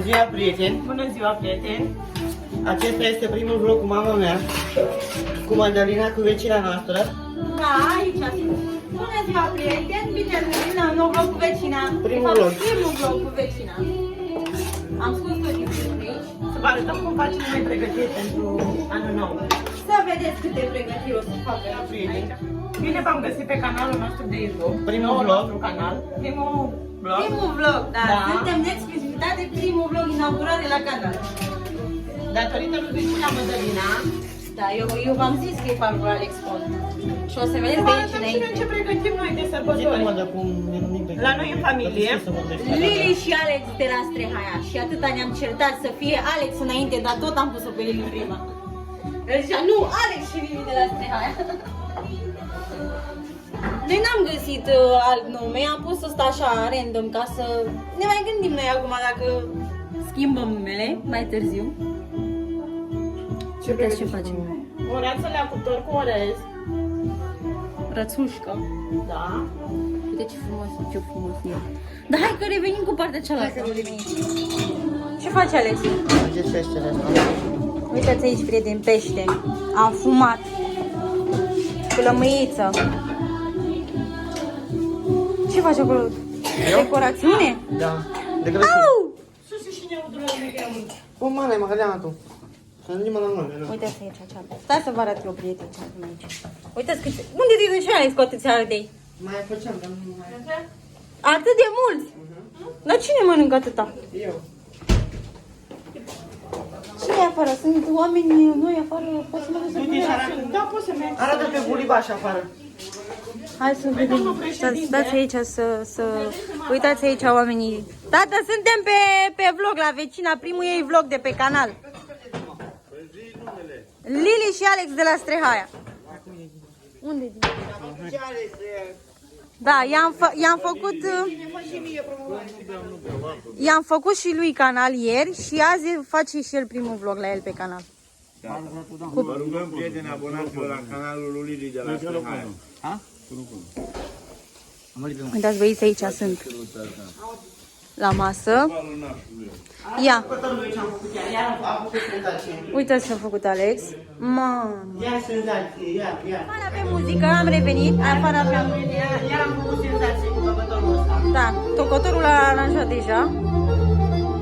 ziua, prieteni! Bună ziua, prieteni! Acesta este primul vlog cu mama mea, cu Madalina, cu vecina noastră. Da, aici sunt. Bună ziua, prieteni! Bine ați venit la un nou vlog cu vecina. Primul vlog. Primul vlog cu vecina. Am scos tot din aici. Să vă arătăm cum facem noi pregătiri pentru anul nou. Să vedeți câte pregătiri o să facă la prieteni. Bine v-am găsit pe canalul nostru de YouTube. Primul vlog. Canal. Primul vlog, da. Suntem exclusivitate de primul vlog inaugurat de la canal. Datorită lui vecina Madalina. Da, eu v-am zis că e farul Alex Font. Și o să vedeți de aici înainte. Ce pregătim noi de sărbători. La noi în familie, Lili și Alex de la Strehaia. Și atâta ne-am certat să fie Alex înainte, dar tot am pus-o pe Lili prima. El zicea, nu, Alex și Lili de la Strehaia. Noi n-am găsit alt nume, am pus ăsta așa random ca să ne mai gândim noi acum dacă schimbăm numele mai târziu. Ce facem? O rațălea cu tort cu orez. Rățușcă. Da. Uite ce frumos e. Dar hai că revenim cu partea cealaltă. Ce faci, Alex? Ce feștele asta? Uitați aici, prieteni, pește. Am fumat. Cu lămâiță. Ce faci acolo? Decorațiune? Da. De Crăciun. Au! Sus și neudul ăla de greu. O, mane, Magdalena, tu. Să nu mă la mână. Uitați aici, cealaltă. Stai să vă arăt eu, prieteni, ce avem aici. Uitați câte... Unde te duci, Alex, cu atâția ardei? Mai făceam, dar nu mai... Atât de mulți? Dar cine mănâncă atâta? Eu. Cine e afară? Sunt oameni noi afară? Poți să mă duc să vedem? Da, poți să mergi. Arată pe bulibaș afară. Hai să vedem. Stați aici să... Uitați aici oamenii. Tată, suntem pe vlog la vecina, primul ei vlog de pe canal. Lili și Alex de la Strehaia. Unde? Da, i-am făcut și lui canal ieri și azi face și el primul vlog la el pe canal. Vă rugăm, prieteni, abonați-vă la canalul lui Lili de la Strehaia. Uitați, băieți, aici sunt la masă. Ia. Uitați ce a făcut Alex. Mamă. Ia senzație, ia. Afară pe muzică, am revenit. Afară pe muzică. Iar am făcut senzație cu băbătorul ăsta. Da, tocotorul l-a aranjat deja.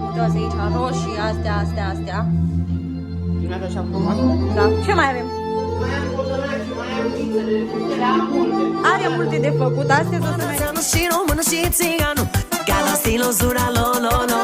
Uitați aici, roșii, astea. Dumneata și-am fumat. Da. Ce mai avem? Mai am cozonaci, mai am pizele. Era multe. Are multe de făcut. Astăzi o să mai... Și română și țiganul, cada stilul zura lo lo lo.